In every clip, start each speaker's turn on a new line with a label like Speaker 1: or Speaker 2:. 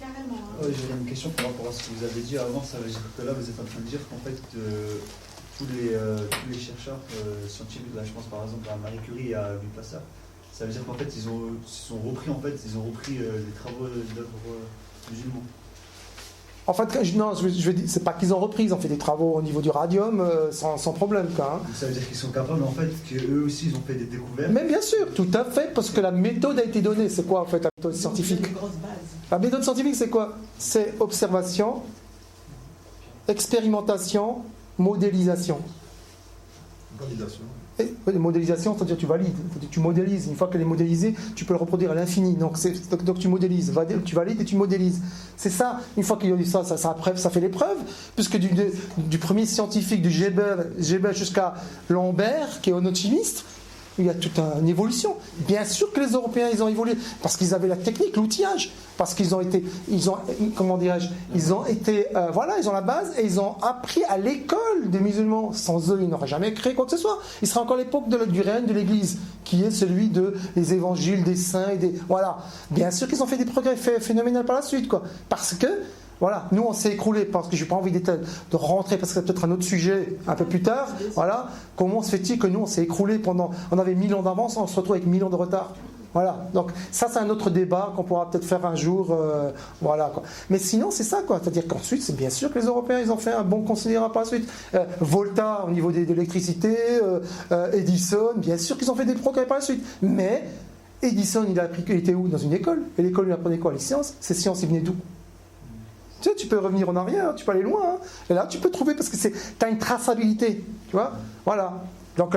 Speaker 1: carrément. Hein.
Speaker 2: J'avais une question par rapport à ce que vous avez dit avant. Ça veut dire que là, vous êtes en train de dire qu'en fait, tous les chercheurs scientifiques, là, je pense par exemple à Marie Curie et à Louis Pasteur, ça veut dire qu'en fait, ils ont repris les travaux d'œuvres musulmans.
Speaker 3: En fait, non, je veux dire, c'est pas qu'ils ont repris, ils ont fait des travaux au niveau du radium sans problème, quoi. Hein.
Speaker 2: Ça veut dire qu'ils sont capables, en fait, qu'eux aussi, ils ont fait des découvertes.
Speaker 3: Mais bien sûr, tout à fait, parce que la méthode a été donnée. C'est quoi, en fait, la méthode scientifique? La méthode scientifique, c'est quoi? C'est observation, expérimentation, modélisation.
Speaker 4: Validation.
Speaker 3: Modélisation, c'est-à-dire tu valides, tu modélises. Une fois qu'elle est modélisée, tu peux le reproduire à l'infini. Donc tu modélises, tu valides et tu modélises. C'est ça. Une fois qu'ils ont dit ça, ça fait l'épreuve, puisque du premier scientifique, du Gebel jusqu'à Lambert, qui est honnotchimiste, il y a toute une évolution. Bien sûr que les Européens, ils ont évolué, parce qu'ils avaient la technique, l'outillage, parce qu'ils ont été, ils ont la base, et ils ont appris à l'école des musulmans. Sans eux, ils n'auraient jamais créé quoi que ce soit. Il sera encore l'époque du règne de l'Église, qui est celui des évangiles, des saints, voilà. Bien sûr qu'ils ont fait des progrès phénoménaux par la suite, quoi. Parce que, voilà, nous on s'est écroulé, parce que je n'ai pas envie de rentrer, parce que c'est peut-être un autre sujet un peu plus tard. Voilà, comment se fait-il que nous on s'est écroulé on avait 1000 ans d'avance, on se retrouve avec 1000 ans de retard. Voilà, donc ça c'est un autre débat qu'on pourra peut-être faire un jour, voilà quoi. Mais sinon c'est ça quoi, c'est-à-dire qu'ensuite c'est bien sûr que les Européens ils ont fait un bon considérable par la suite. Volta au niveau de l'électricité, Edison, bien sûr qu'ils ont fait des progrès par la suite. Mais Edison il était où? Dans une école. Et l'école il apprenait quoi? Les sciences. Ces sciences ils venaient d'où? Tu peux revenir en arrière, tu peux aller loin. Hein. Et là, tu peux trouver, parce que tu as une traçabilité. Tu vois? Voilà. Donc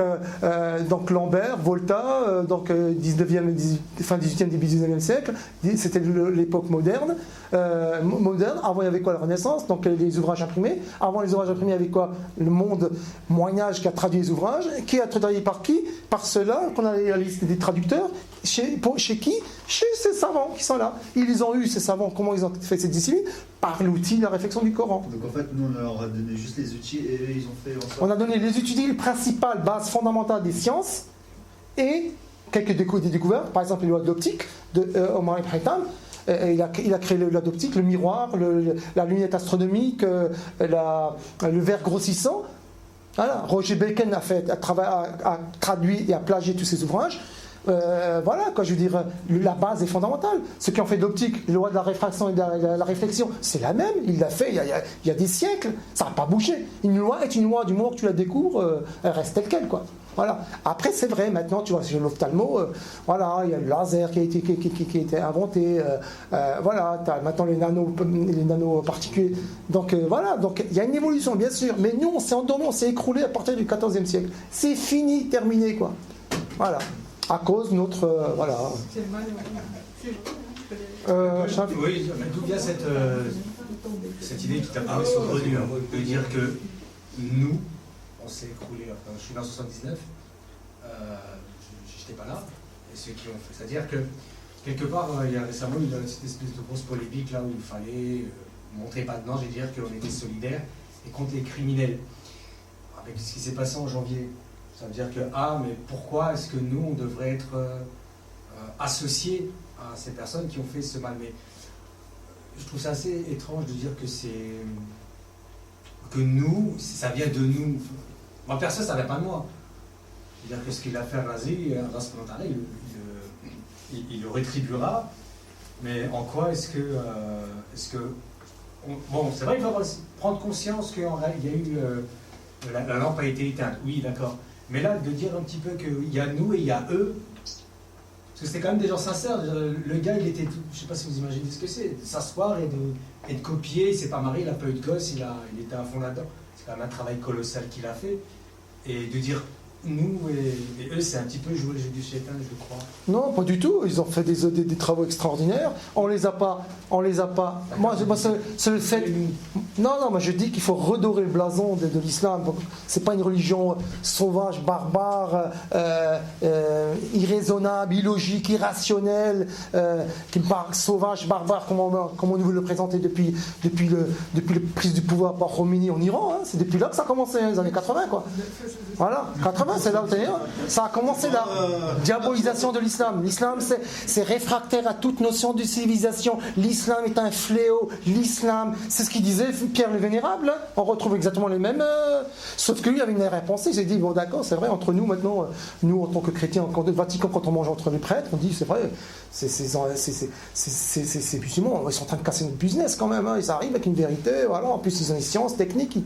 Speaker 3: Lambert, Volta, fin 18e, début 19e siècle, c'était l'époque moderne. Avant, il y avait quoi? La Renaissance, donc les ouvrages imprimés. Avant les ouvrages imprimés, il y avait quoi? Le monde Moyen-Âge qui a traduit les ouvrages. Qui a traduit par qui? Par ceux-là, qu'on a la liste des traducteurs. Chez qui? Chez ces savants qui sont là. Ils ont eu, ces savants, comment ils ont fait cette discipline? Par l'outil de la réflexion du Coran.
Speaker 2: Donc en fait, nous, on leur a donné juste les outils et eux, ils ont fait...
Speaker 3: On a donné les outils principales, bases fondamentales des sciences et quelques découvertes. Par exemple, les lois de l'optique de Omar Ibn Khattab. Il a créé la d'optique, le miroir, la lunette astronomique, le verre grossissant. Voilà. Roger Bacon a traduit et a plagié tous ces ouvrages. Voilà, quoi, je veux dire, la base est fondamentale. Ceux qui ont fait de l'optique, les lois de la réfraction et de la réflexion, c'est la même. Il l'a fait il y a des siècles. Ça n'a pas bougé. Une loi est une loi. Du moment que tu la découvres, elle reste telle quelle, quoi. Voilà. Après, c'est vrai, maintenant, tu vois, chez l'ophtalmo, voilà, il y a le laser qui a été inventé. Voilà, tu as maintenant les nanoparticules. Donc, voilà, donc il y a une évolution, bien sûr. Mais nous, on s'est endormi, on s'est écroulé à partir du XIVe siècle. C'est fini, terminé, quoi. Voilà. À cause de notre... voilà.
Speaker 1: C'est mal,
Speaker 5: oui, mais d'où vient cette idée qui t'a paru saugrenue, de dire que nous, on s'est écroulé, enfin, je suis né en 79, j'étais pas là, et ceux qui ont fait, c'est-à-dire que quelque part, il y a récemment eu cette espèce de grosse polémique là où il fallait montrer pas de non, je vais dire qu'on était solidaires et contre les criminels. Avec ce qui s'est passé en janvier, ça veut dire que, mais pourquoi est-ce que nous, on devrait être associés à ces personnes qui ont fait ce mal? Mais je trouve ça assez étrange de dire que nous, ça vient de nous. Moi, personne, ça ne vient pas de moi. C'est-à-dire que ce qu'il a fait à Razi, il le rétribuera, mais en quoi est-ce que bon, c'est vrai qu'il faut prendre conscience qu'il y a eu... la lampe a été éteinte, oui, d'accord. Mais là, de dire un petit peu qu'il y a nous et il y a eux, parce que c'était quand même des gens sincères. Le gars, il était, je ne sais pas si vous imaginez ce que c'est, de s'asseoir et de copier. Il ne s'est pas marié, il n'a pas eu de gosse, il était à fond là-dedans. C'est quand même un travail colossal qu'il a fait. Et de dire nous et eux, c'est un petit peu jouer le jeu du chétan, je crois.
Speaker 3: Non, pas du tout. Ils ont fait des travaux extraordinaires. On les a pas. Moi c'est le fait. Non, moi je dis qu'il faut redorer le blason de l'islam. C'est pas une religion sauvage, barbare, irraisonnable, illogique, irrationnelle, qui me paraît sauvage, barbare, comme on veut le présenter depuis la prise du pouvoir par Khomeini en Iran. Hein. C'est depuis là que ça a commencé, les années 80, quoi. Voilà, 80. c'est là où ça a commencé là. Diabolisation de l'islam. L'islam, c'est réfractaire à toute notion de civilisation. L'islam est un fléau. L'islam, c'est ce qu'il disait Pierre le Vénérable. Hein. On retrouve exactement les mêmes. Sauf que lui avait une réponse. Il s'est dit, bon d'accord, c'est vrai, entre nous maintenant, nous en tant que chrétiens, au Vatican, quand on mange entre les prêtres, on dit, c'est vrai, c'est musulmans, ils sont en train de casser notre business quand même. Hein. Ils arrivent avec une vérité, voilà. En plus, ils ont des sciences techniques,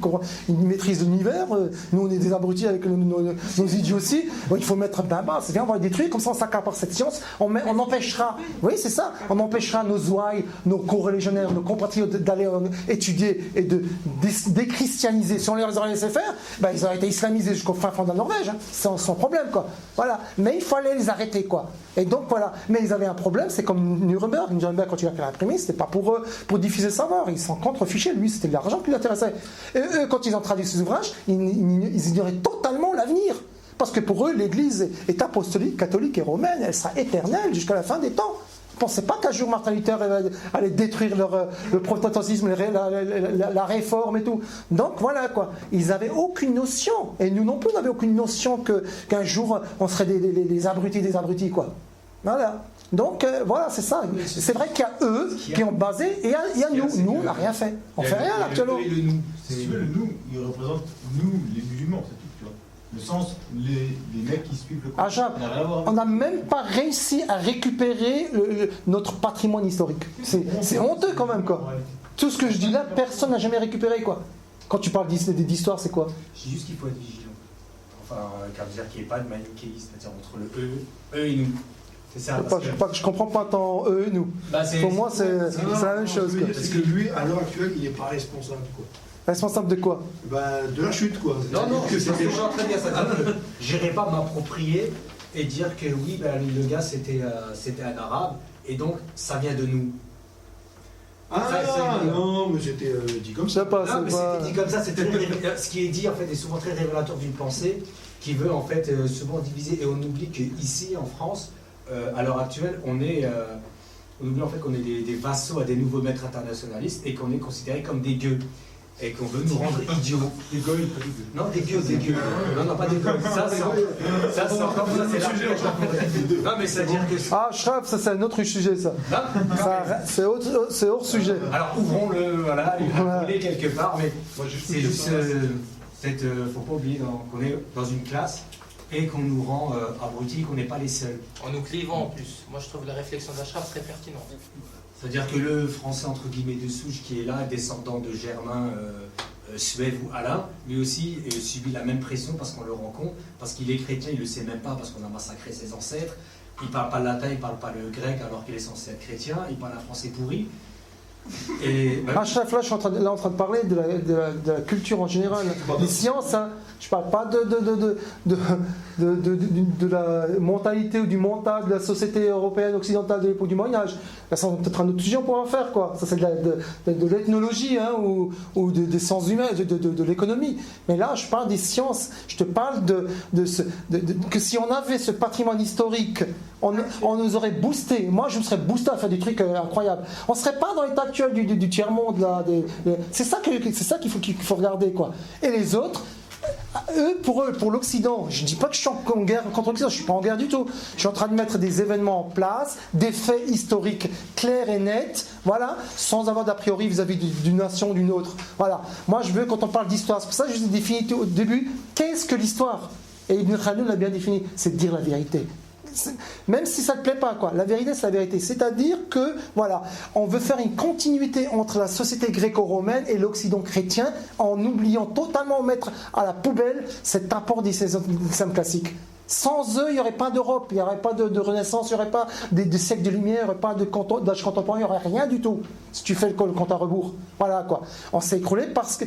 Speaker 3: ils maîtrisent l'univers. Nous, on est des abrutis avec nos idioties. Bon, il faut mettre bas, c'est bien, on va détruire, comme ça on s'accapare cette science, on empêchera, oui c'est ça, on empêchera nos ouailles, nos co-religionnaires, nos compatriotes d'aller étudier et de déchristianiser. Si on les aurait laissé faire, ben, ils auraient été islamisés jusqu'au fin fond de la Norvège, hein. sans problème quoi. Voilà, mais il fallait les arrêter quoi. Et donc voilà, mais ils avaient un problème, c'est comme Nuremberg, quand il a fait l'imprimer, c'était pas pour diffuser le savoir, ils s'en contrefichaient, lui c'était de l'argent qui l'intéressait. Et eux, quand ils ont traduit ces ouvrages, ils ignoraient totalement l'avenir. Parce que pour eux, l'Église est apostolique, catholique et romaine, elle sera éternelle jusqu'à la fin des temps. Ils ne pensaient pas qu'un jour Martin Luther allait détruire le protestantisme, la réforme et tout. Donc voilà quoi. Ils n'avaient aucune notion, et nous non plus, on n'avait aucune notion qu'un jour on serait des abrutis quoi. Voilà. Donc voilà, c'est ça. C'est vrai qu'il y a eux qui ont basé, et il y a nous. Nous, on n'a rien fait. On ne fait rien actuellement.
Speaker 4: Si tu veux, le nous, il représente nous, les musulmans, c'est tout. Le sens, les mecs qui suivent le Coran.
Speaker 3: On n'a même pas réussi à récupérer notre patrimoine historique. C'est honteux quand même quoi. Tout ce que je dis là, personne n'a jamais récupéré quoi. Quand tu parles d'histoire, c'est quoi?
Speaker 5: Je dis juste qu'il faut être vigilant. Enfin, car dire qu'il n'y ait pas de manichéisme, c'est-à-dire entre le eux et nous. C'est ça.
Speaker 3: Je comprends pas tant eux et nous. Pour moi, c'est la même chose. Quoi.
Speaker 4: Parce que lui, à l'heure actuelle, il n'est pas responsable quoi.
Speaker 3: Responsable de quoi?
Speaker 4: De la chute, quoi.
Speaker 5: Non, que c'est déjà très bien ça. Je n'irai pas m'approprier et dire que oui, le gars c'était un arabe et donc ça vient de nous.
Speaker 4: Non, mais c'était dit comme ça.
Speaker 5: C'était dit comme ça, ce qui est dit en fait est souvent très révélateur d'une pensée qui veut en fait souvent diviser, et on oublie qu'ici en France, à l'heure actuelle, on oublie en fait qu'on est des vassaux à des nouveaux maîtres internationalistes et qu'on est considérés comme des gueux. Et qu'on veut nous rendre idiots.
Speaker 4: Des gueules, pas des gueux.
Speaker 5: Non, des gueux. Non, pas des gueules. Ça, c'est encore ça, c'est sujet. Non, mais c'est-à-dire que.
Speaker 3: Ah, Shraf, ça, c'est un autre sujet, ça. C'est hors sujet.
Speaker 5: Alors, ouvrons-le, voilà, il va couler quelque part, mais c'est juste. Faut pas oublier qu'on est dans une classe et qu'on nous rend abrutis, qu'on n'est pas les seuls.
Speaker 1: En nous clivant en plus. Moi, je trouve la réflexion d'Ashraf très pertinente.
Speaker 5: C'est-à-dire que le français entre guillemets de souche qui est là, descendant de Germain, Suève ou Alain, lui aussi subit la même pression parce qu'on le rend con, parce qu'il est chrétien, il ne le sait même pas parce qu'on a massacré ses ancêtres, il ne parle pas le latin, il ne parle pas le grec alors qu'il est censé être chrétien, il parle un français pourri. Et,
Speaker 3: Chef, là, je suis en train de parler de la culture en général, des sciences. Hein. Je parle pas de la mentalité ou du mental de la société européenne occidentale de l'époque du Moyen-Âge. Là, c'est peut-être un autre sujet pour en faire, quoi. Ça, c'est de l'ethnologie hein, ou des sciences humaines, de l'économie. Mais là, je parle des sciences. Je te parle que si on avait ce patrimoine historique, on nous aurait boosté. Moi, je me serais boosté à faire des trucs incroyables. On ne serait pas dans l'état actuel du tiers-monde. C'est ça qu'il faut regarder, quoi. Et les autres, pour l'Occident, je ne dis pas que je suis en guerre contre l'Occident, je ne suis pas en guerre du tout. Je suis en train de mettre des événements en place, des faits historiques clairs et nets, voilà, sans avoir d'a priori vis-à-vis d'une nation ou d'une autre. Voilà. Moi, je veux, quand on parle d'histoire, c'est pour ça que je vous ai défini au début, qu'est-ce que l'histoire? Et Ibn Khaldun l'a bien défini, c'est de dire la vérité. Même si ça ne te plaît pas, quoi. La vérité, c'est la vérité. C'est-à-dire que, voilà, on veut faire une continuité entre la société gréco-romaine et l'Occident chrétien en oubliant totalement mettre à la poubelle cet apport d'islam classique. Sans eux, il n'y aurait pas d'Europe, il n'y aurait pas de Renaissance, il n'y aurait pas des siècles de lumière, il n'y aurait pas d'âge contemporain, il n'y aurait rien du tout. Si tu fais le compte à rebours. Voilà quoi. On s'est écroulé parce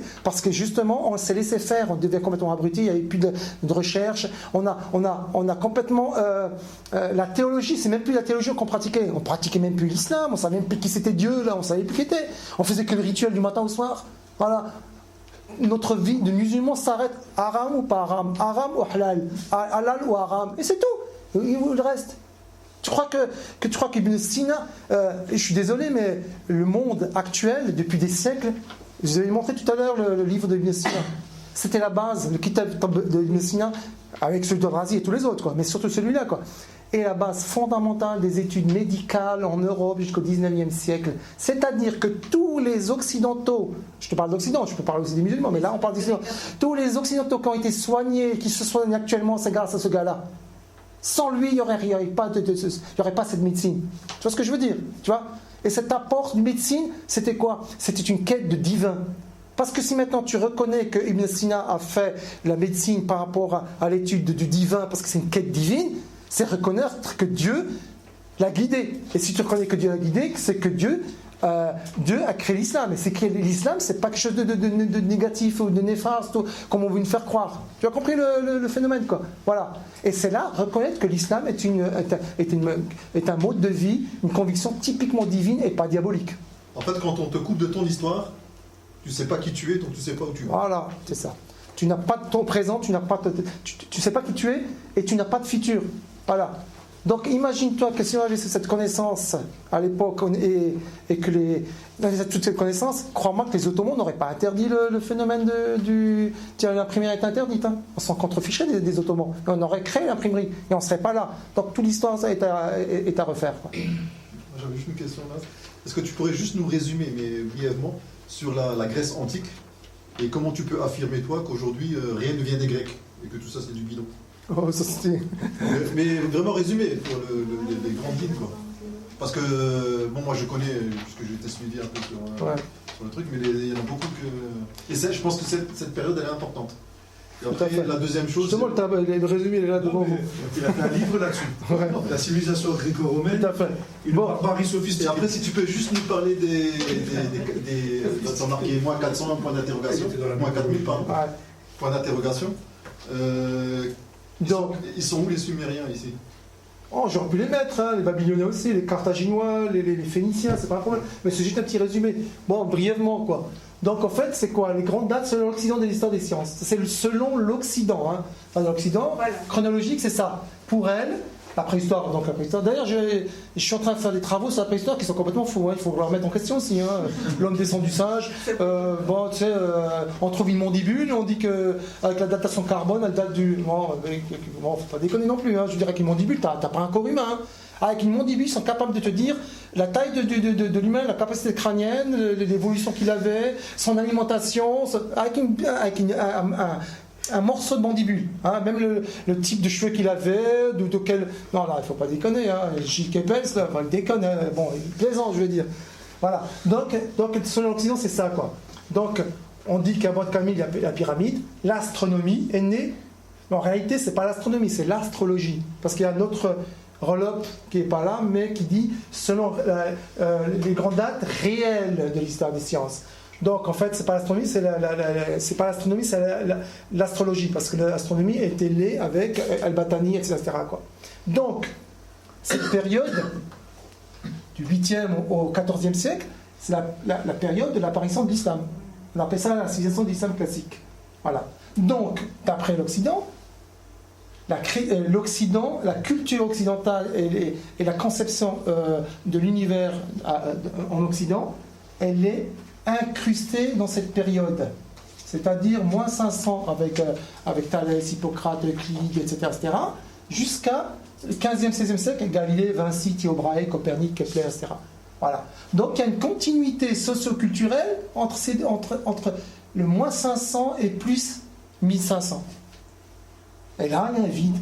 Speaker 3: que justement, on s'est laissé faire, on devient complètement abruti, il n'y avait plus de recherche. On a complètement. La théologie, c'est même plus la théologie qu'on pratiquait. On pratiquait même plus l'islam, on ne savait même plus qui c'était Dieu, là, on ne savait plus qui était. On faisait que le rituel du matin au soir. Voilà. Notre vie de musulman s'arrête haram ou pas haram, haram ou halal, halal ou haram, et c'est tout. Et le reste. Tu crois qu'Ibn Sina, je suis désolé, mais le monde actuel, depuis des siècles, je vous ai montré tout à l'heure le livre d'Ibn Sina. C'était la base, le kitab d'Ibn Sina, avec celui d'Eurasie et tous les autres, quoi, mais surtout celui-là, quoi. Et la base fondamentale des études médicales en Europe jusqu'au 19e siècle. C'est-à-dire que tous les Occidentaux, je te parle d'Occident, je peux parler aussi des musulmans, mais là on parle d'Occident, tous les Occidentaux qui ont été soignés, qui se soignent actuellement, c'est grâce à ce gars-là. Sans lui, il n'y aurait pas cette médecine. Tu vois ce que je veux dire? Tu vois? Et cet apport de médecine, c'était quoi? C'était une quête de divin. Parce que si maintenant tu reconnais que Ibn Sina a fait la médecine par rapport à l'étude du divin, parce que c'est une quête divine, c'est reconnaître que Dieu l'a guidé. Et si tu reconnais que Dieu l'a guidé, c'est que Dieu a créé l'islam. Et c'est que l'islam, c'est pas quelque chose de négatif ou de néfaste, ou, comme on veut nous faire croire. Tu as compris le phénomène, quoi. Voilà. Et c'est là, reconnaître que l'islam est un mode de vie, une conviction typiquement divine et pas diabolique.
Speaker 6: En fait, quand on te coupe de ton histoire, tu sais pas qui tu es, donc tu sais pas où tu vas.
Speaker 3: Voilà, c'est ça. Tu n'as pas de ton présent, tu sais pas qui tu es et tu n'as pas de futur. Voilà. Donc imagine-toi que si on avait cette connaissance à l'époque et que toute cette connaissance, crois-moi que les Ottomans n'auraient pas interdit le phénomène Tiens, l'imprimerie est interdite. Hein. On s'en contrefichait des Ottomans. Et on aurait créé l'imprimerie et on ne serait pas là. Donc toute l'histoire ça est à refaire. Quoi.
Speaker 6: J'avais juste une question là. Est-ce que tu pourrais juste nous résumer, mais brièvement, sur la Grèce antique et comment tu peux affirmer toi qu'aujourd'hui rien ne vient des Grecs et que tout ça c'est du bidon?
Speaker 3: Oh, ça c'était...
Speaker 6: mais vraiment résumé pour les grandes lignes, quoi. Parce que bon, moi je connais puisque j'ai été suivi un peu sur le truc, mais il y en a beaucoup que. Et je pense que cette période elle est importante. Et après, la deuxième chose.
Speaker 3: Justement, le résumé est là devant vous.
Speaker 4: Il a fait un livre là-dessus.
Speaker 3: Ouais.
Speaker 4: La civilisation gréco-romaine.
Speaker 3: Tout à fait.
Speaker 4: Une barbarie sophistiquée.
Speaker 6: Et après, si tu peux juste nous parler des t'as marqué moins 400, point d'interrogation. Moins 4000, pardon.
Speaker 3: Ouais.
Speaker 6: Point d'interrogation.
Speaker 3: Donc,
Speaker 6: ils sont où les Sumériens ici?
Speaker 3: Oh, j'aurais pu les mettre, hein, les Babyloniens aussi, les Carthaginois, les Phéniciens, c'est pas un problème. Mais c'est juste un petit résumé. Bon, brièvement, quoi. Donc, en fait, c'est quoi? Les grandes dates selon l'Occident de l'histoire des sciences. C'est selon l'Occident. Hein. Enfin, l'Occident, voilà. Chronologique, c'est ça. Pour elle, la préhistoire, donc la préhistoire. D'ailleurs, je suis en train de faire des travaux sur la préhistoire qui sont complètement fous. Hein. Il faut leur mettre en question aussi. Hein. L'homme descend du singe. Bon, tu sais, on trouve une mandibule. On dit qu'avec la datation carbone, elle date du. Bon, faut pas déconner non plus. Hein. Je dirais qu'avec une mandibule, t'as pas un corps humain. Hein. Avec une mandibule, ils sont capables de te dire la taille de l'humain, la capacité crânienne, l'évolution qu'il avait, son alimentation, avec un morceau de mandibule, hein, même le type de cheveux qu'il avait, de quel... Non, là, il ne faut pas déconner, hein, Gilles Kepels, là, il déconne, hein, bon, il est plaisant, je veux dire. Voilà, donc selon l'Occident, c'est ça, quoi. Donc, on dit qu'avant Camille, il y a la pyramide, l'astronomie est née, mais en réalité, ce n'est pas l'astronomie, c'est l'astrologie, parce qu'il y a notre relope qui n'est pas là, mais qui dit, selon les grandes dates réelles de l'histoire des sciences. Donc en fait, c'est pas l'astronomie, c'est pas l'astronomie, c'est l'astrologie, parce que l'astronomie était liée avec Al-Batani, etc. quoi. Donc, cette période, du 8e au 14e siècle, c'est la période de l'apparition de l'islam. On appelle ça la civilisation de l'islam classique. Voilà. Donc, d'après l'Occident, la culture occidentale et la conception de l'univers en Occident, elle est incrustée dans cette période, c'est-à-dire moins 500 avec Thalès, Hippocrate, Euclide, etc., jusqu'à le 15e, 16e siècle, Galilée, Vinci, Tycho Brahe, Copernic, Kepler, etc. Voilà. Donc il y a une continuité socio-culturelle entre le moins 500 et plus 1500. Et là, il y a un vide.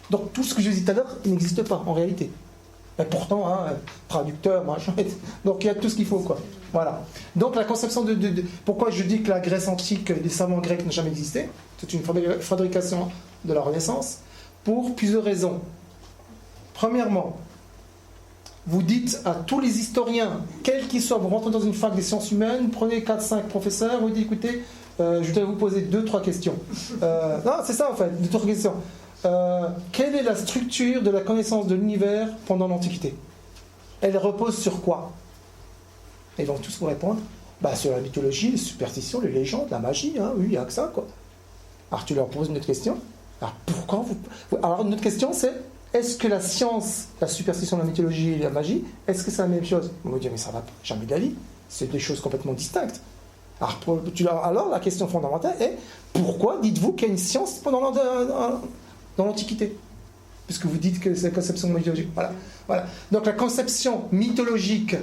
Speaker 3: Donc tout ce que je disais tout à l'heure, il n'existe pas en réalité. Mais pourtant, hein, traducteur, machin. Donc il y a tout ce qu'il faut, quoi. Voilà. Donc la conception pourquoi je dis que la Grèce antique, les savants grecs n'ont jamais existé, c'est une fabrication de la Renaissance, pour plusieurs raisons. Premièrement, vous dites à tous les historiens, quels qu'ils soient, vous rentrez dans une fac des sciences humaines, prenez 4-5 professeurs, vous dites écoutez, je voudrais vous poser 2-3 questions. Non, c'est ça en fait, 2-3 questions. Quelle est la structure de la connaissance de l'univers pendant l'Antiquité? Elle repose sur quoi? Et ils vont tous vous répondre sur la mythologie, les superstitions, les légendes, la magie, hein, oui, il n'y a que ça, quoi. Alors tu leur poses une autre question. Alors pourquoi Alors une autre question c'est, est-ce que la science, la superstition, la mythologie et la magie, est-ce que c'est la même chose? On va dire mais ça va pas, jamais de la vie. C'est des choses complètement distinctes. Alors la question fondamentale est, pourquoi dites-vous qu'il y a une science pendant dans l'Antiquité. Puisque vous dites que c'est la conception mythologique. Voilà. Donc la conception mythologique,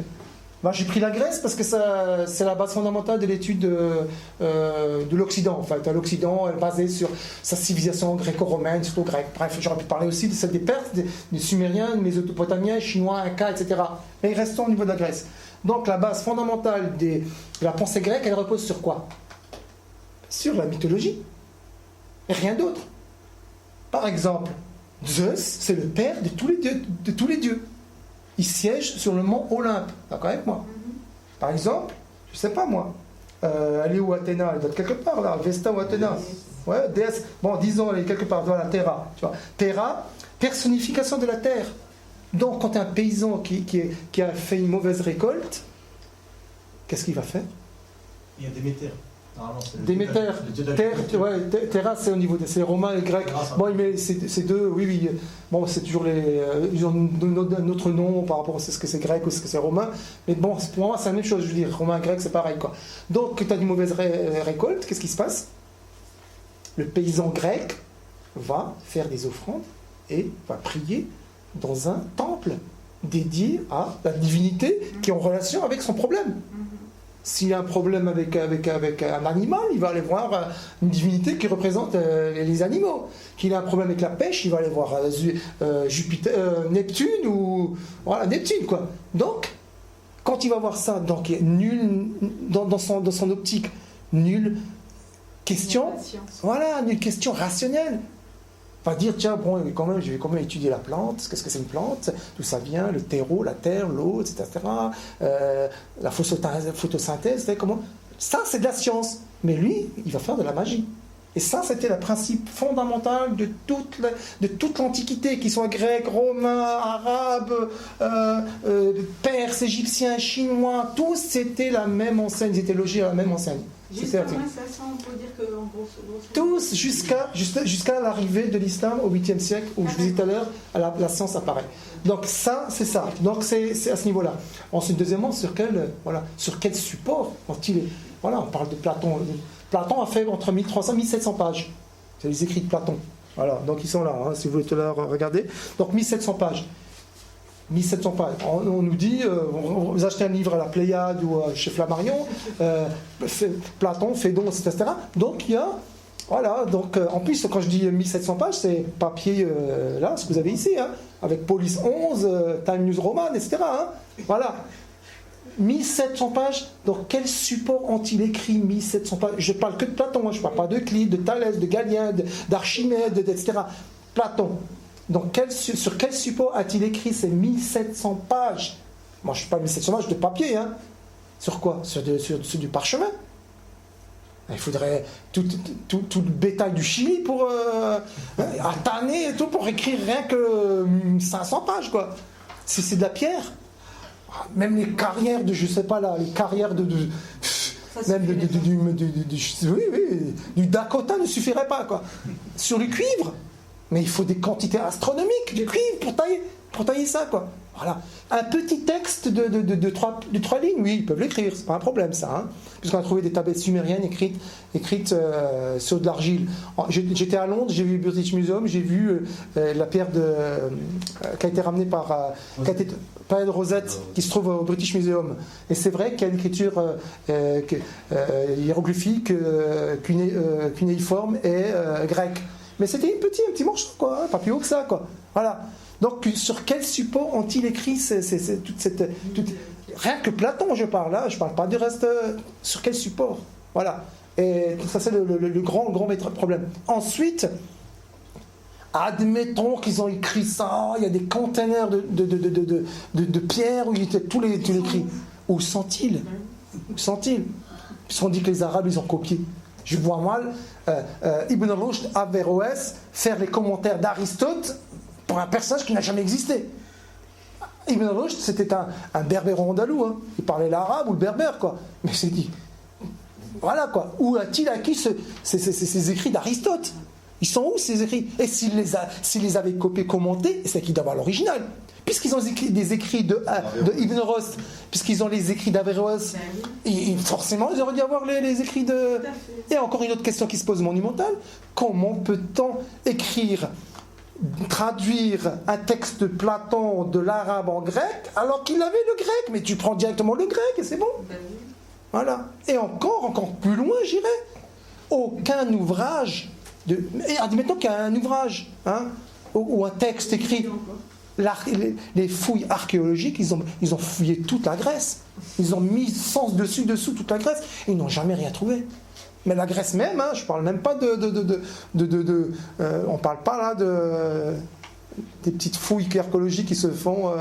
Speaker 3: j'ai pris la Grèce parce que c'est la base fondamentale de l'étude de l'Occident. En fait, l'Occident est basé sur sa civilisation gréco-romaine, surtout grecque. Bref, j'aurais pu parler aussi de celle des Perses, des Sumériens, des Mésopotamiens, Chinois, Incas, etc. Mais restons au niveau de la Grèce. Donc la base fondamentale de la pensée grecque, elle repose sur quoi? Sur la mythologie. Et rien d'autre. Par exemple, Zeus, c'est le père de tous les dieux. Il siège sur le mont Olympe. D'accord avec moi? Par exemple, je ne sais pas moi, elle est où Athéna? Elle doit être quelque part là, Vesta ou Athéna? Ouais, déesse. Bon, disons, elle est quelque part, voilà, Terra. Tu vois. Terra, personnification de la terre. Donc, quand un paysan qui a fait une mauvaise récolte, qu'est-ce qu'il va faire?
Speaker 4: Il y a Déméter. Normalement, c'est
Speaker 3: Déméter, Terra, c'est au niveau c'est les Romains et les Grecs. Bon, mais c'est deux, oui. Bon, c'est toujours ils ont un autre nom par rapport à ce que c'est grec ou ce que c'est romain. Mais bon, pour moi, c'est la même chose. Je veux dire, romain et grec, c'est pareil, quoi. Donc, quand tu as une mauvaise récolte, qu'est-ce qui se passe? Le paysan grec va faire des offrandes et va prier dans un temple dédié à la divinité qui est en relation avec son problème. S'il y a un problème avec un animal, il va aller voir une divinité qui représente les animaux. S'il a un problème avec la pêche, il va aller voir Jupiter, Neptune ou voilà Neptune quoi. Donc, quand il va voir ça, donc nul dans son optique, nulle question, nulle question rationnelle. Va dire tiens bon quand même je vais quand même étudier la plante, qu'est-ce que c'est une plante, d'où ça vient, le terreau, la terre, l'eau, etc. La photosynthèse, comment ça c'est de la science, mais lui il va faire de la magie. Et ça c'était le principe fondamental de toute l'Antiquité, qu'ils soient grecs, romains, arabes, perses, égyptiens, chinois, tous c'était la même enseigne, ils étaient logés à la même enseigne.
Speaker 7: Jusqu'à moins 500, on peut dire que en gros,
Speaker 3: tous jusqu'à l'arrivée de l'islam au 8e siècle, où je vous disais tout à l'heure, la science apparaît. Donc ça, c'est ça. Donc c'est à ce niveau-là. Ensuite, deuxièmement, sur quel support ont-ils... Voilà, on parle de Platon. Platon a fait entre 1300 et 1700 pages. C'est les écrits de Platon. Voilà, donc ils sont là, si vous voulez tout à l'heure regarder. Donc 1700 pages. 1700 pages. On nous dit, vous achetez un livre à la Pléiade ou chez Flammarion, Platon, Phédon, etc. Donc il y a, voilà, donc en plus quand je dis 1700 pages, c'est papier là, ce que vous avez ici, avec Police 11, Time News Roman, etc. Voilà. 1700 pages, donc quel support ont-ils écrit 1700 pages? Je parle que de Platon, je ne parle pas de Euclide, de Thalès, de Galien, d'Archimède, etc. Platon. Donc, sur quel support a-t-il écrit ces 1700 pages? Moi, je ne suis pas 1700 pages de papier. Sur quoi? Sur du parchemin. Il faudrait tout le bétail du Chili pour Atanée et tout pour écrire rien que 500 pages, quoi. C'est de la pierre. Même les carrières de, je sais pas là, les carrières du Dakota ne suffiraient pas, quoi. Sur le cuivre. Mais il faut des quantités astronomiques de cuivre pour tailler ça, quoi. Voilà. Un petit texte de 3 lignes, oui, ils peuvent l'écrire, c'est pas un problème, ça. Puisqu'on a trouvé des tablettes sumériennes écrites sur de l'argile. J'étais à Londres, j'ai vu le British Museum, j'ai vu la pierre qui a été ramenée par de Rosette, qui se trouve au British Museum. Et c'est vrai qu'il y a une écriture hiéroglyphique, cunéiforme et grecque. Mais c'était un petit morceau, quoi, pas plus haut que ça, quoi. Voilà. Donc, sur quel support ont-ils écrit rien que Platon, je parle, là, je parle pas du reste. Sur quel support? Voilà. Et ça, c'est le grand problème. Ensuite, admettons qu'ils ont écrit ça, il y a des containers de pierres où il y a tous les écrits. Où sont-ils? Puisqu'on dit que les Arabes, ils ont copié. Je vois mal Ibn Rushd, Averroès, faire les commentaires d'Aristote pour un personnage qui n'a jamais existé. Ibn Rushd, c'était un berbéro andalou, il parlait l'arabe ou le berbère, quoi. Mais c'est dit, voilà, quoi. Où a-t-il acquis ces écrits d'Aristote? Ils sont où ces écrits? Et s'il les avait copiés, commentés, c'est qu'il doit avoir l'original. Puisqu'ils ont des écrits de Ibn Rushd, puisqu'ils ont les écrits d'Averroès, forcément ils auraient dû avoir les écrits de... Et encore une autre question qui se pose monumentale, comment peut-on écrire traduire un texte de Platon de l'arabe en grec alors qu'il avait le grec. Mais tu prends directement le grec et c'est bon. Voilà. Et encore plus loin, j'irais. Aucun ouvrage, et admettons qu'il y a un ouvrage, hein, ou un texte écrit, les fouilles archéologiques, ils ont fouillé toute la Grèce. Ils ont mis sens dessous toute la Grèce. Et ils n'ont jamais rien trouvé. Mais la Grèce même, hein, je parle même pas on parle pas là des petites fouilles archéologiques qui se font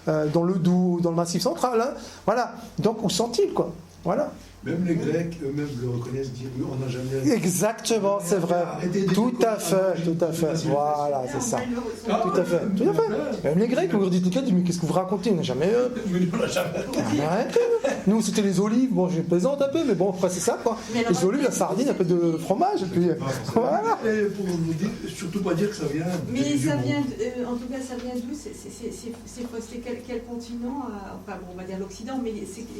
Speaker 3: dans le Doubs, dans le Massif central. Hein. Voilà. Donc où sont-ils, quoi? Voilà.
Speaker 8: Même les Grecs eux-mêmes le reconnaissent, disent oui, on n'a jamais.
Speaker 3: Exactement, c'est vrai. Tout à fait. Voilà, c'est ça. Tout à fait. Même les Grecs, vous dites mais qu'est-ce que vous racontez? On n'a jamais. Nous, c'était les olives. Bon, je plaisante un peu, mais bon, c'est ça, quoi. Les olives, la sardine, un peu de fromage, et puis voilà.
Speaker 8: Et pour vous dire, surtout pas dire que ça vient.
Speaker 7: Mais ça vient, en tout cas, ça vient d'où? C'est quel continent? Enfin, bon, on va dire l'Occident, mais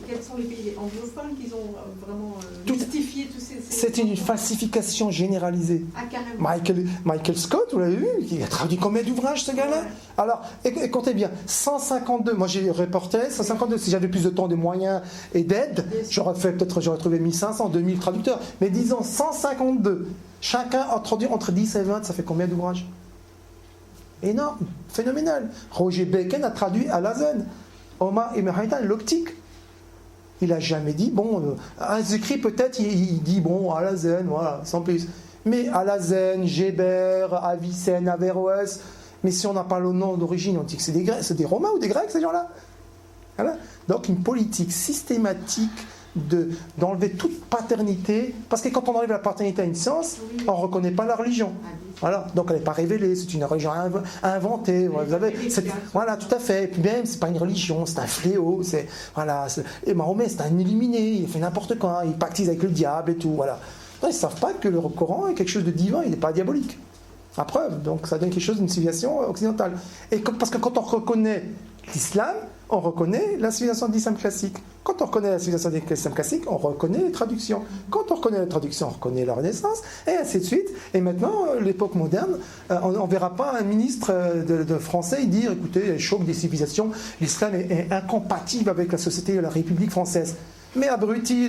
Speaker 7: quels sont les pays anglophones qui ont vraiment mystifié tous ces...
Speaker 3: C'est une falsification généralisée.
Speaker 7: Ah, carrément.
Speaker 3: Michael Scott, vous l'avez vu, il a traduit combien d'ouvrages, ce gars-là? Alors, comptez bien, 152, moi j'ai reporté, 152, si j'avais plus de temps, de moyens et d'aide, j'aurais trouvé 1500, 2000 traducteurs, mais disons 152, chacun a traduit entre 10 et 20, ça fait combien d'ouvrages? Énorme, phénoménal. Roger Bacon a traduit Al-Hazen, Omar Ibn Haytham, l'optique. Il n'a jamais dit, un écrit peut-être, il dit, Al-Hazen, voilà, sans plus. Mais Al-Hazen, Géber, Avicenne, Averroès, mais si on n'a pas le nom d'origine, on dit que c'est des Grecs, c'est des Romains ou des Grecs, ces gens-là. Voilà. Donc une politique systématique d'enlever toute paternité, parce que quand on enlève la paternité à une science, on ne reconnaît pas la religion. Voilà. Donc elle n'est pas révélée, c'est une religion inventée. Voilà, tout à fait. Et puis même, c'est pas une religion, c'est un fléau. Et Mahomet, c'est un illuminé, il fait n'importe quoi, il pactise avec le diable et tout. Voilà. Ils ne savent pas que le Coran est quelque chose de divin, il n'est pas diabolique. À preuve, donc ça donne quelque chose d'une civilisation occidentale. Et parce que quand on reconnaît l'islam, on reconnaît la civilisation de l'islam classique. Quand on reconnaît la civilisation de l'islam classique, on reconnaît les traductions. Quand on reconnaît les traductions, on reconnaît la Renaissance, et ainsi de suite. Et maintenant, l'époque moderne, on ne verra pas un ministre de français dire, écoutez, il choc des civilisations, l'islam est incompatible avec la société de la République française. Mais abruti,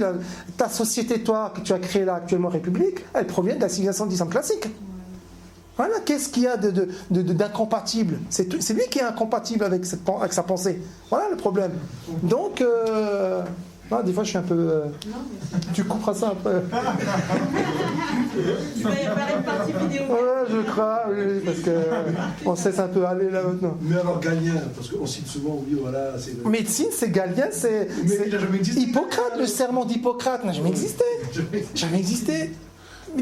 Speaker 3: ta société, toi, que tu as créée là actuellement, République, elle provient de la civilisation de l'islam classique. Voilà, qu'est-ce qu'il y a d'incompatible? C'est lui qui est incompatible avec sa pensée. Voilà le problème. Donc, des fois je suis un peu... Tu couperas ça un peu.
Speaker 7: Il va y avoir une partie vidéo.
Speaker 3: Ouais, je crois, oui, parce qu'on cesse un peu aller là maintenant.
Speaker 8: Mais alors Galien, parce qu'on cite souvent, oui, voilà...
Speaker 3: Médecine, c'est Galien, c'est Hippocrate, le serment d'Hippocrate n'a jamais existé. Jamais existé.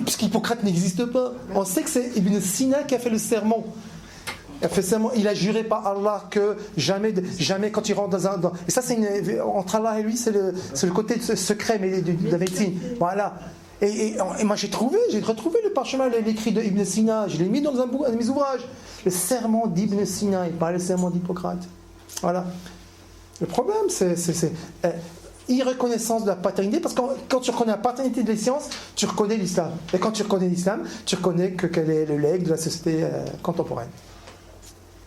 Speaker 3: Puisqu'Hippocrate n'existe pas. On sait que c'est Ibn Sina qui a fait le sermon. Il a juré par Allah que jamais quand il rentre et ça, entre Allah et lui, c'est le côté secret de la médecine. Voilà. Et moi, j'ai retrouvé le parchemin, l'écrit de Ibn Sina. Je l'ai mis dans un de mes ouvrages. Le serment d'Ibn Sina, et pas le serment d'Hippocrate. Voilà. Le problème, c'est irreconnaissance de la paternité, parce que quand tu reconnais la paternité des sciences, tu reconnais l'islam. Et quand tu reconnais l'islam, tu reconnais quel est le legs de la société contemporaine.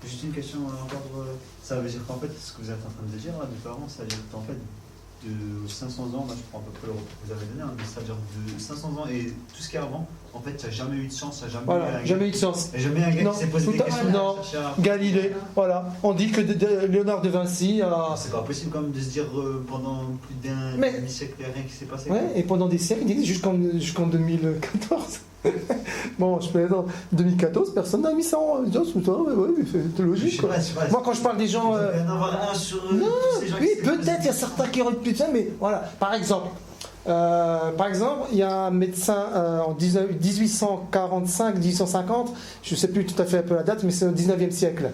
Speaker 2: Juste une question encore. Ça veut dire qu'en fait, ce que vous êtes en train de dire, là, différemment, ça veut dire qu'en fait, de 500 ans, là je prends à peu près le repos que vous avez donné, c'est-à-dire de 500 ans et tout ce qui est avant, en fait, il n'y a jamais eu de chance, il n'y a jamais eu de chance. Il n'y a jamais un gars qui s'est posé des questions.
Speaker 3: Non, Galilée, voilà. On dit que Léonard de Vinci a...
Speaker 2: C'est pas possible quand même de se dire pendant plus d'un demi-siècle, il n'y a rien qui s'est passé.
Speaker 3: Ouais, et pendant des siècles, jusqu'en 2014. Bon, je plaisante. 2014, personne n'a mis ça en c'est logique. Quoi. Moi, quand je parle des gens. Non, oui, peut-être il y a certains qui auraient pu dire, mais voilà. Par exemple, il y a un médecin en 1845, 1850, je ne sais plus tout à fait un peu la date, mais c'est au 19e siècle.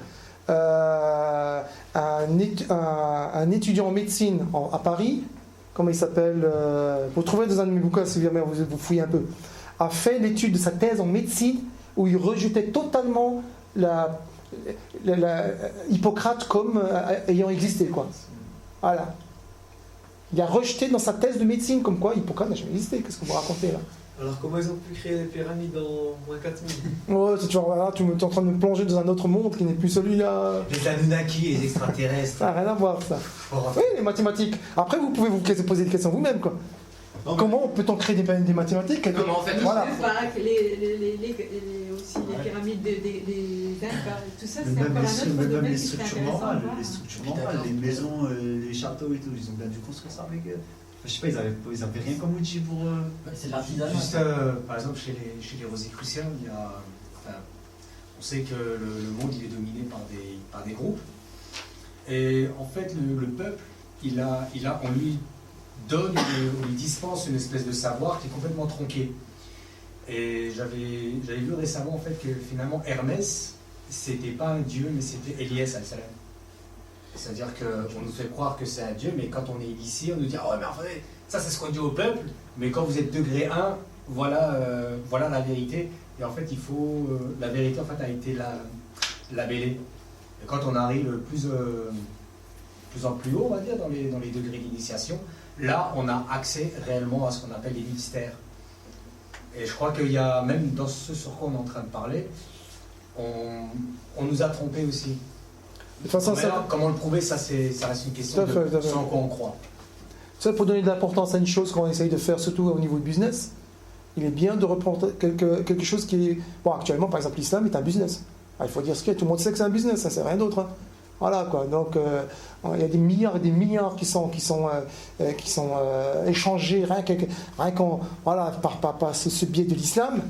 Speaker 3: Un étudiant en médecine à Paris, comment il s'appelle vous trouvez dans un de mes bouquins, si vous fouillez un peu, a fait l'étude de sa thèse en médecine où il rejetait totalement Hippocrate comme ayant existé, quoi. Voilà. Il a rejeté dans sa thèse de médecine comme quoi Hippocrate n'a jamais existé. Qu'est-ce que vous racontez là?
Speaker 9: Alors comment ils ont pu créer les pyramides en moins 4000?
Speaker 3: Ouais, c'est genre, voilà, tu es en train de me plonger dans un autre monde qui n'est plus celui-là.
Speaker 5: Les Anunnaki, les extraterrestres.
Speaker 3: Ça n'a rien à voir, ça. Oui, les mathématiques. Après, vous pouvez vous poser des questions vous-même, quoi.
Speaker 6: Non, mais-
Speaker 3: Comment peut-on créer des mathématiques
Speaker 1: Comment en fait
Speaker 3: Voilà.
Speaker 7: Aussi les pyramides des Incas, tout ça, c'est
Speaker 2: Même
Speaker 7: encore un autre
Speaker 2: même
Speaker 7: domaine
Speaker 2: les
Speaker 7: qui serait
Speaker 2: structures
Speaker 7: intéressant à
Speaker 2: normales,
Speaker 7: voir.
Speaker 2: les structures
Speaker 1: Je suis
Speaker 2: normales,
Speaker 1: d'accord.
Speaker 2: les maisons, les châteaux et tout, ils ont bien dû construire ça avec eux. Enfin, je sais pas, ils avaient rien comme outil pour.
Speaker 1: C'est de l'artisanat.
Speaker 5: Juste, par exemple, chez les Rosicruciens, on sait que le monde il est dominé par des groupes. Et en fait, le peuple, on lui donne, on lui dispense une espèce de savoir qui est complètement tronqué. Et j'avais vu récemment en fait que finalement Hermès, c'était pas un dieu, mais c'était Éliès al-Salam. C'est-à-dire qu'on nous fait croire que c'est un dieu, mais quand on est initié, on nous dit « Oh, mais enfin, ça c'est ce qu'on dit au peuple, mais quand vous êtes degré 1, voilà la vérité. » Et en fait, la vérité en fait, a été labellée. Et quand on arrive plus en plus haut, on va dire, dans les degrés d'initiation, là, on a accès réellement à ce qu'on appelle les mystères. Et je crois qu'il y a, même dans ce sur quoi on est en train de parler, on nous a trompés aussi.
Speaker 3: De toute façon,
Speaker 5: Mais là, comment le prouver, ça reste une question
Speaker 3: Tout à fait.
Speaker 5: de ce en quoi on croit.
Speaker 3: Ça, pour donner de l'importance à une chose qu'on essaye de faire, surtout au niveau du business, il est bien de reprendre quelque chose qui est... Bon, actuellement, par exemple, l'islam est un business. Il faut dire ce qu'il y a, tout le monde sait que c'est un business, ça c'est rien d'autre. Hein. Voilà, quoi. Donc, il y a des milliards et des milliards qui sont échangés rien qu'en... Voilà, par ce biais de l'islam.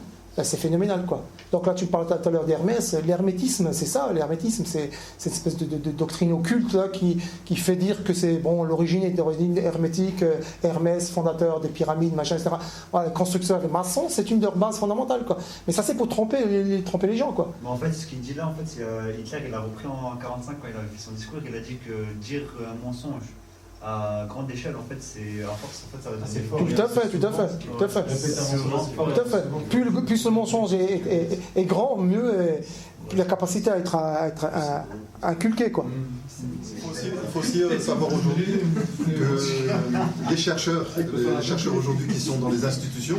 Speaker 3: C'est phénoménal, quoi. Donc là, tu parles tout à l'heure d'Hermès. L'hermétisme, c'est ça. L'hermétisme, c'est cette espèce de doctrine occulte là, qui fait dire que c'est bon, l'origine est d'origine hermétique. Hermès, fondateur des pyramides, machin, etc. Voilà, le constructeur maçon, c'est une de leurs bases fondamentales, quoi. Mais ça, c'est pour tromper les gens, quoi.
Speaker 2: Mais en fait, ce qu'il dit là, en fait, c'est Hitler, il a repris en 1945 quand il avait fait son discours, il a dit que dire un mensonge à grande échelle, en fait, c'est à force, en fait, ça va
Speaker 4: C'est
Speaker 2: devenir.
Speaker 4: fort.
Speaker 3: Tout à fait. Tout à fait. Plus ce mensonge est grand, mieux est la capacité à être inculqué, quoi.
Speaker 6: Il faut aussi savoir aujourd'hui que les chercheurs aujourd'hui qui sont dans les institutions,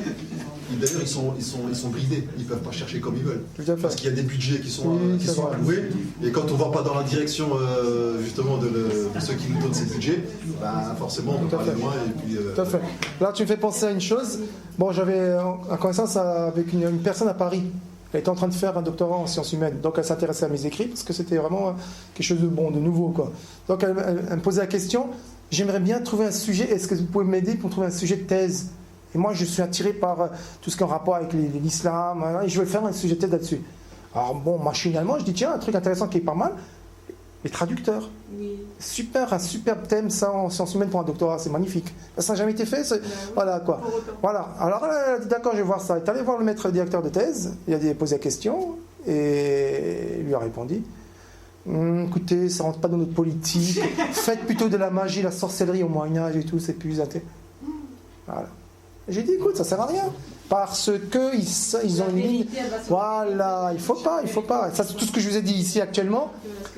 Speaker 6: d'ailleurs ils sont bridés, ils ne peuvent pas chercher comme ils veulent.
Speaker 3: Tout à fait.
Speaker 6: Parce qu'il y a des budgets qui sont
Speaker 3: vrai.
Speaker 6: alloués, et quand on ne va pas dans la direction justement de ceux qui nous donnent ces budgets, bah, forcément on peut pas aller loin. Et puis,
Speaker 3: Tout à fait. Là, tu me fais penser à une chose. Bon, j'avais en connaissance avec une personne à Paris. Elle était en train de faire un doctorat en sciences humaines. Donc, elle s'intéressait à mes écrits parce que c'était vraiment quelque chose de bon, de nouveau, quoi. Donc, elle me posait la question, j'aimerais bien trouver un sujet, est-ce que vous pouvez m'aider pour trouver un sujet de thèse? Et moi, je suis attiré par tout ce qui est en rapport avec l'islam, et je vais faire un sujet de thèse là-dessus. Alors, bon, machinalement, je dis, tiens, un truc intéressant qui est pas mal, les traducteurs.
Speaker 7: Oui.
Speaker 3: Super, un superbe thème, ça, en sciences humaines pour un doctorat, c'est magnifique. Ça n'a jamais été fait, voilà, quoi.
Speaker 7: Pour autant.
Speaker 3: Voilà, alors elle a dit d'accord, je vais voir ça. Elle est allée voir le maître directeur de thèse, il a posé la question, et il lui a répondu écoutez, ça rentre pas dans notre politique, faites plutôt de la magie, la sorcellerie au Moyen-Âge et tout, c'est plus intéressant. Voilà. J'ai dit écoute, ça sert à rien, parce que ils ont une ligne. Voilà, il faut pas. Ça, c'est tout ce que je vous ai dit ici actuellement.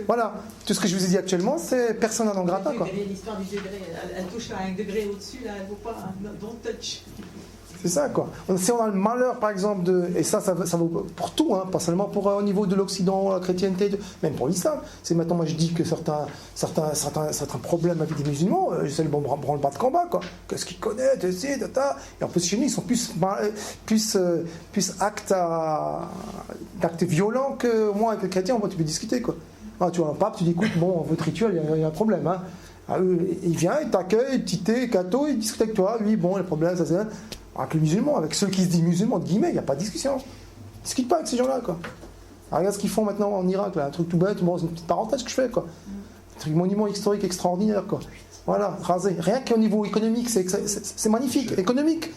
Speaker 3: Voilà, tout ce que je vous ai dit actuellement, c'est persona non grata, quoi.
Speaker 7: L'histoire du degré, elle touche à un degré au-dessus, là, elle ne vaut pas, don't touch.
Speaker 3: C'est ça, quoi. Si on a le malheur, par exemple, et ça vaut pour tout, hein, pas seulement pour au niveau de l'Occident, la chrétienté, même pour l'islam. C'est maintenant, moi je dis que certains problèmes avec des musulmans, c'est le branle-bas de combat, quoi. Qu'est-ce qu'ils connaissent, et en plus chez nous, ils sont plus actes violents que moi avec les chrétiens, tu peux discuter, quoi. Ah, tu vois un pape, tu dis écoute, bon, votre rituel, il y a un problème, hein. Ah, il vient, il t'accueille, petit thé, gâteau, il discute avec toi, lui, bon, les problèmes, ça c'est. Avec les musulmans, avec ceux qui se disent musulmans, de guillemets, il n'y a pas de discussion. Ils ne discutent pas avec ces gens-là, quoi. Alors, regarde ce qu'ils font maintenant en Irak, là, un truc tout bête, bon, c'est une petite parenthèse que je fais, quoi. Un truc monument historique extraordinaire, quoi. Voilà, rasé. Rien qu'au niveau économique, c'est magnifique. Économique,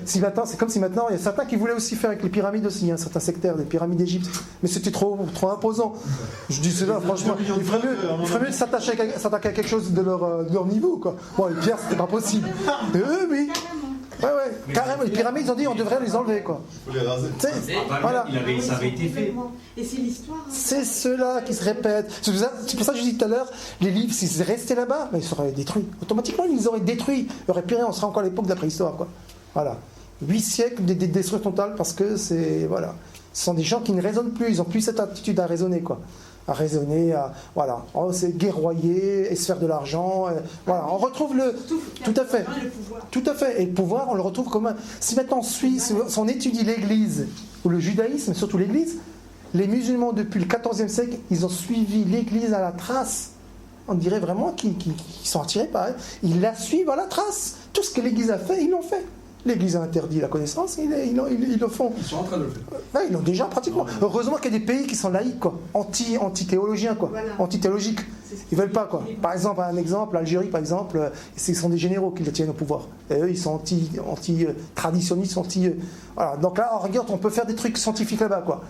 Speaker 3: si maintenant, c'est comme si maintenant, il y a certains qui voulaient aussi faire avec les pyramides aussi, hein, certains sectaires, des pyramides d'Égypte, mais c'était trop imposant. Je dis cela, franchement, il ferait mieux de s'attaquer à quelque chose de leur niveau, quoi. Bon, les pierres, c'était pas possible. Oui. Ouais, carrément, les pyramides, ils ont dit on devrait les enlever, quoi.
Speaker 6: faut les raser.
Speaker 3: Voilà.
Speaker 5: Ça avait été fait.
Speaker 7: Et c'est l'histoire. Hein.
Speaker 3: C'est ceux-là qui se répètent. C'est pour ça que je dis tout à l'heure, les livres, s'ils restaient là-bas, ils seraient détruits. Automatiquement, ils les auraient détruits. Il y aurait plus rien, on serait encore à l'époque de la préhistoire, quoi. Voilà. 8 siècles de destruction totale parce que c'est. Voilà. Ce sont des gens qui ne raisonnent plus, ils n'ont plus cette attitude à raisonner, quoi. À raisonner, voilà. Oh, c'est guerroyer et se faire de l'argent. Voilà, on retrouve le. Tout à fait. Tout à fait. Et le pouvoir, on le retrouve comme un. Si maintenant si on étudie l'Église, ou le judaïsme, surtout l'Église, les musulmans depuis le XIVe siècle, ils ont suivi l'Église à la trace. On dirait vraiment qu'ils sont attirés par elle. Ils la suivent à la trace. Tout ce que l'Église a fait, ils l'ont fait. L'Église a interdit la connaissance, ils le font.
Speaker 8: Ils sont en train de le faire.
Speaker 3: Ils l'ont déjà pratiquement. Heureusement qu'il y a des pays qui sont laïcs, quoi, anti-théologiens, quoi, anti-théologiques. Ils veulent pas, quoi. Par exemple, l'Algérie, par exemple, ce sont des généraux qui le tiennent au pouvoir. Et eux, ils sont anti-traditionnistes, voilà. Donc là, regarde, on peut faire des trucs scientifiques là-bas, quoi.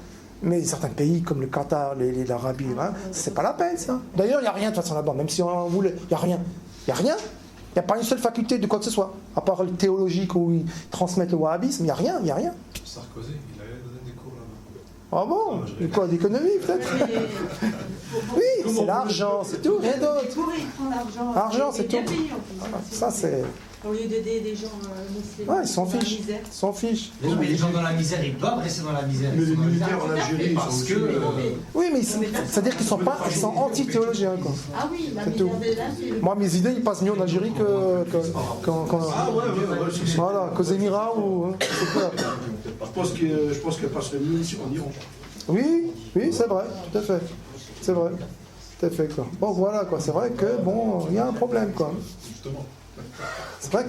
Speaker 3: Mais certains pays comme le Qatar, l'Arabie, hein, c'est pas la peine, ça. D'ailleurs, il n'y a rien de toute façon là-bas, même si on voulait. Il n'y a rien. Il n'y a rien. Il n'y a pas une seule faculté de quoi que ce soit, à part le théologique où ils transmettent le wahhabisme, il n'y a rien.
Speaker 8: Sarkozy, il allait donner des cours là-bas.
Speaker 3: Ah bon? Quoi, d'économie peut-être? Oui, c'est l'argent, c'est tout, rien d'autre.
Speaker 7: Il prend l'argent.
Speaker 3: Argent, c'est tout. Ça, c'est.
Speaker 7: Au lieu d'aider des gens musulmans.
Speaker 3: Ouais, ils s'en fichent. Ils s'en fichent.
Speaker 5: Mais les gens dans la misère, ils doivent rester dans la misère.
Speaker 8: Mais les militaires en Algérie, ils
Speaker 5: parce
Speaker 8: sont
Speaker 5: que.
Speaker 3: Oui, mais c'est-à-dire qu'ils sont anti-théologiens, quoi.
Speaker 7: Ah oui, la
Speaker 3: C'est tout.
Speaker 7: misère de là,
Speaker 3: Moi, mes idées, ils passent mieux en Algérie voilà, qu'aux Émirats ou. C'est clair.
Speaker 8: Je pense qu'elle passerait mieux ici en Iran.
Speaker 3: Oui, c'est vrai, tout à fait. C'est vrai. Tout à fait, quoi. Bon, voilà, quoi. C'est vrai que, bon, il y a un problème, quoi.
Speaker 6: Justement.
Speaker 3: C'est vrai,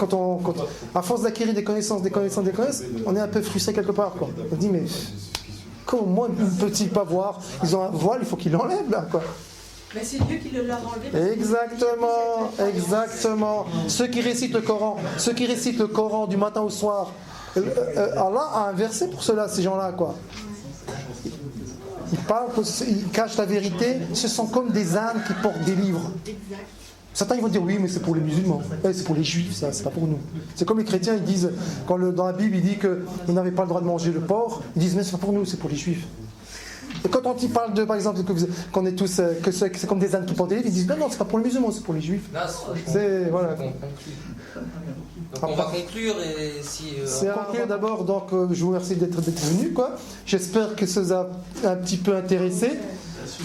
Speaker 3: à force d'acquérir des connaissances, on est un peu frustré quelque part, quoi. On se dit, mais comment ne peut-il pas voir? Ils ont un voile, il faut qu'ils l'enlèvent, là, quoi.
Speaker 7: Mais c'est Dieu qui le leur enlève.
Speaker 3: Exactement. Ceux qui récitent le Coran du matin au soir, Allah a un verset pour cela, ces gens-là, quoi. Ils cachent la vérité, ce sont comme des ânes qui portent des livres. Certains ils vont dire oui, mais c'est pour les musulmans, c'est pour les juifs, ça, c'est pas pour nous. C'est comme les chrétiens, ils disent, quand dans la Bible il dit que vous n'avez pas le droit de manger le porc, ils disent mais c'est pas pour nous, c'est pour les juifs. Et quand on y parle de, par exemple, qu'on est tous, que c'est comme des ânes qui portent des livres, ils disent non, c'est pas pour les musulmans, c'est pour les juifs. C'est voilà.
Speaker 1: Donc on va conclure et si.
Speaker 3: C'est à conclure d'abord, donc je vous remercie d'être venu, quoi. J'espère que ça vous a un petit peu intéressé.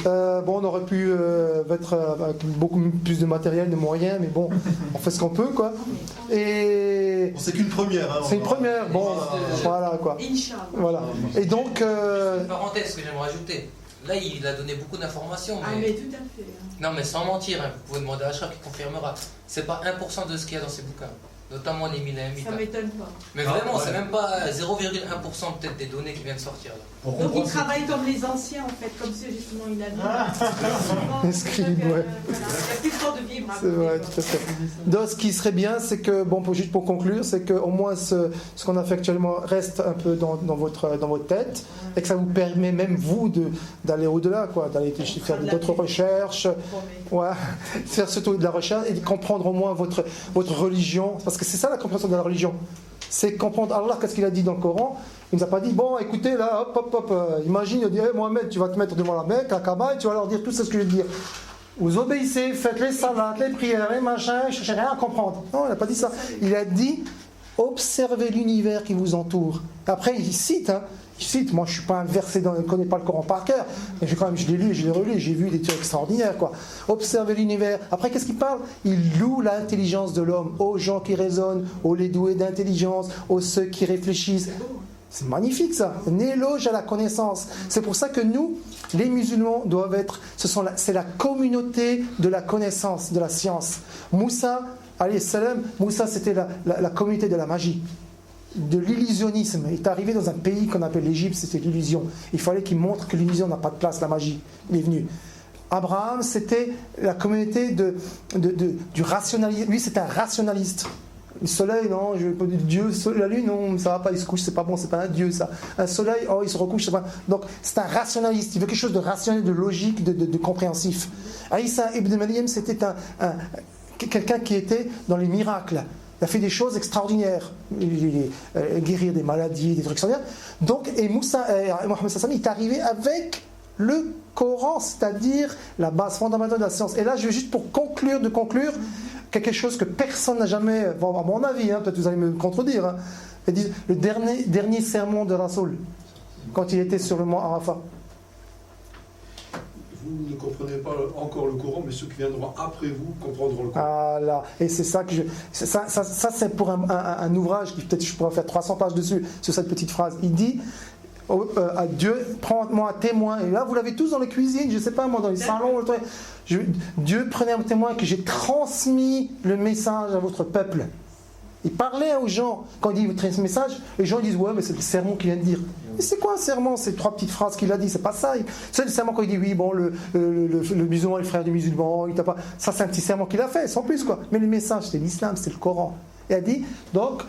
Speaker 3: On aurait pu être avec beaucoup plus de matériel, de moyens, mais bon, on fait ce qu'on peut, quoi. Et
Speaker 6: c'est qu'une première. Hein,
Speaker 3: c'est une première. Bon, voilà, quoi. Voilà. Et donc.
Speaker 1: Une parenthèse que j'aimerais ajouter. Là, il a donné beaucoup d'informations.
Speaker 7: Mais tout à fait.
Speaker 1: Non, mais sans mentir, hein, vous pouvez demander à Achraf qui confirmera. C'est pas 1% de ce qu'il y a dans ces bouquins. Notamment les Milamita.
Speaker 7: Ça m'étonne pas.
Speaker 1: Mais vraiment, c'est même pas 0,1% peut-être des données qui viennent de sortir là.
Speaker 7: Donc ils travaillent comme les anciens en fait, comme ceux justement il a dit.
Speaker 3: Les scribes, ouais.
Speaker 7: Il n'y a plus le temps de vivre.
Speaker 3: C'est vrai, tout à fait. Donc ce qui serait bien, c'est que, juste pour conclure, c'est qu'au moins ce qu'on a fait actuellement reste un peu dans votre tête et que ça vous permet même vous d'aller au-delà, quoi, d'aller faire d'autres recherches, faire surtout de la recherche et de comprendre au moins votre religion, parce que c'est ça la compréhension de la religion. C'est comprendre Allah, qu'est-ce qu'il a dit dans le Coran. Il ne nous a pas dit, bon, écoutez, là, imagine, il dit, hey, Mohamed, tu vas te mettre devant la Mecque, la Kaaba, et tu vas leur dire tout ce que je vais dire. Vous obéissez, faites les salats, les prières, les machins, je ne cherchez rien à comprendre. Non, il n'a pas dit ça. Il a dit, observez l'univers qui vous entoure. Après, il cite, moi je ne suis pas un verset, je ne connais pas le Coran par cœur, mais je l'ai lu, je l'ai relu, j'ai vu des trucs extraordinaires, quoi. Observez l'univers. Après, qu'est-ce qu'il parle? Il loue l'intelligence de l'homme, aux gens qui raisonnent, aux les doués d'intelligence, aux ceux qui réfléchissent. C'est magnifique ça, un éloge à la connaissance. C'est pour ça que nous, les musulmans, doivent être, c'est la communauté de la connaissance, de la science. Moussa, alayhi salam, Moussa c'était la communauté de la magie, de l'illusionnisme. Il est arrivé dans un pays qu'on appelle l'Égypte, c'était l'illusion. Il fallait qu'il montre que l'illusion n'a pas de place, la magie. Il est venu. Abraham, c'était la communauté du rationalisme. Lui, c'était un rationaliste. Le soleil, non, je veux pas dire Dieu. La lune, non, ça va pas, il se couche, c'est pas bon, c'est pas un Dieu, ça. Un soleil, il se recouche, c'est pas. Donc, c'est un rationaliste. Il veut quelque chose de rationnel, de logique, de compréhensif. Isa ibn Maryam, c'était quelqu'un qui était dans les miracles. Il a fait des choses extraordinaires. Guérir des maladies, des trucs extraordinaires. Donc, et Mohammed Sassami est arrivé avec le Coran, c'est-à-dire la base fondamentale de la science. Et là, je veux juste pour conclure, quelque chose que personne n'a jamais, bon, à mon avis, peut-être vous allez me contredire, hein, ils disent le dernier sermon de Rasoul, quand il était sur le mont Arafat.
Speaker 8: Vous ne comprenez pas encore le Coran, mais ceux qui viendront après vous comprendront le Coran.
Speaker 3: Ah là, et c'est ça que ça c'est pour un ouvrage qui peut-être je pourrais faire 300 pages dessus, sur cette petite phrase. Il dit à Dieu, prends-moi à témoin. Et là, vous l'avez tous dans les cuisines, je ne sais pas, moi, dans les salons. Dieu, prenez un témoin que j'ai transmis le message à votre peuple. Il parlait aux gens. Quand il dit vous transmettez ce message, les gens disent ouais, mais c'est le sermon qu'il vient de dire. Mais c'est quoi un sermon? C'est 3 petites phrases qu'il a dit, c'est pas ça. C'est le sermon quand il dit oui, bon, le musulman est le frère du musulman. Il t'a pas... Ça, c'est un petit sermon qu'il a fait, sans plus, quoi. Mais le message, c'est l'islam, c'est le Coran. Il a dit donc,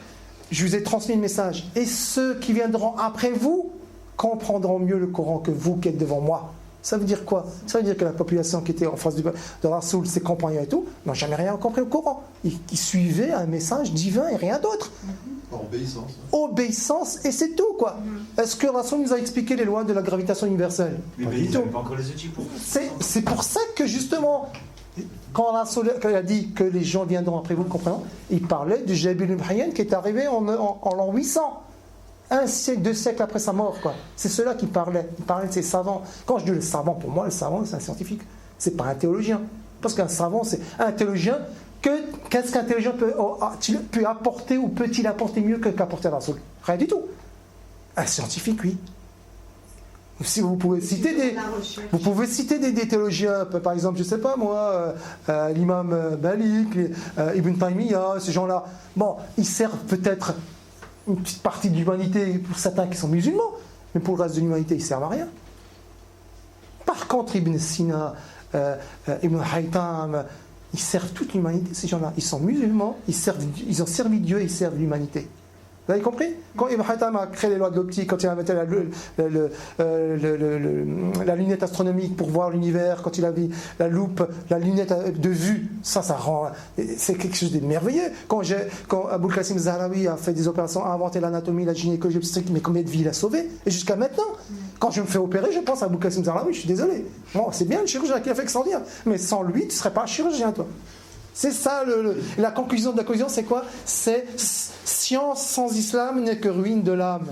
Speaker 3: je vous ai transmis le message. Et ceux qui viendront après vous comprendront mieux le Coran que vous qui êtes devant moi. Ça veut dire quoi? Ça veut dire que la population qui était en face de Rasoul, ses compagnons et tout, n'ont jamais rien compris au Coran. Ils suivaient un message divin et rien d'autre.
Speaker 6: Obéissance.
Speaker 3: Obéissance, et c'est tout, quoi. Est-ce que Rasoul nous a expliqué les lois de la gravitation universelle?
Speaker 5: Mais ils n'avaient pas encore les outils pour
Speaker 3: c'est pour ça que justement, quand Rasoul a dit que les gens viendront après vous, comprenons, il parlait du Jabil al-Muhayyan qui est arrivé en l'an 800. 1 siècle, 2 siècles après sa mort, quoi. C'est cela qui parlait. Il parlait de ces savants. Quand je dis le savant, pour moi, le savant, c'est un scientifique. C'est pas un théologien. Parce qu'un savant, c'est un théologien. Qu'est-ce qu'un théologien peut apporter ou peut-il apporter mieux qu'apporter Rasoul? Rien du tout. Un scientifique, oui. Si vous pouvez citer des théologiens, par exemple, je ne sais pas moi, l'imam Malik, Ibn Taymiyyah, ces gens-là. Bon, ils servent peut-être une petite partie de l'humanité pour certains qui sont musulmans, mais pour le reste de l'humanité, ils ne servent à rien. Par contre, Ibn Sina, Ibn Haytham, ils servent toute l'humanité, ces gens-là. Ils sont musulmans, ils ont servi Dieu et ils servent l'humanité. Vous avez compris? Quand Ibn Haytham a créé les lois de l'optique, quand il a inventé la lunette astronomique pour voir l'univers, quand il a mis la loupe, la lunette de vue, ça rend... C'est quelque chose de merveilleux. Quand Aboul Qasim Zahrawi a fait des opérations, a inventé l'anatomie, la gynécologie obstétrique, mais combien de vies il a sauvé? Et jusqu'à maintenant, quand je me fais opérer, je pense à Aboul Qasim Zahrawi, je suis désolé. Bon, c'est bien le chirurgien qui a fait extraordinaire, mais sans lui, tu ne serais pas un chirurgien, toi. C'est ça, la conclusion de la conclusion, c'est quoi? C'est science sans islam n'est que ruine de l'âme.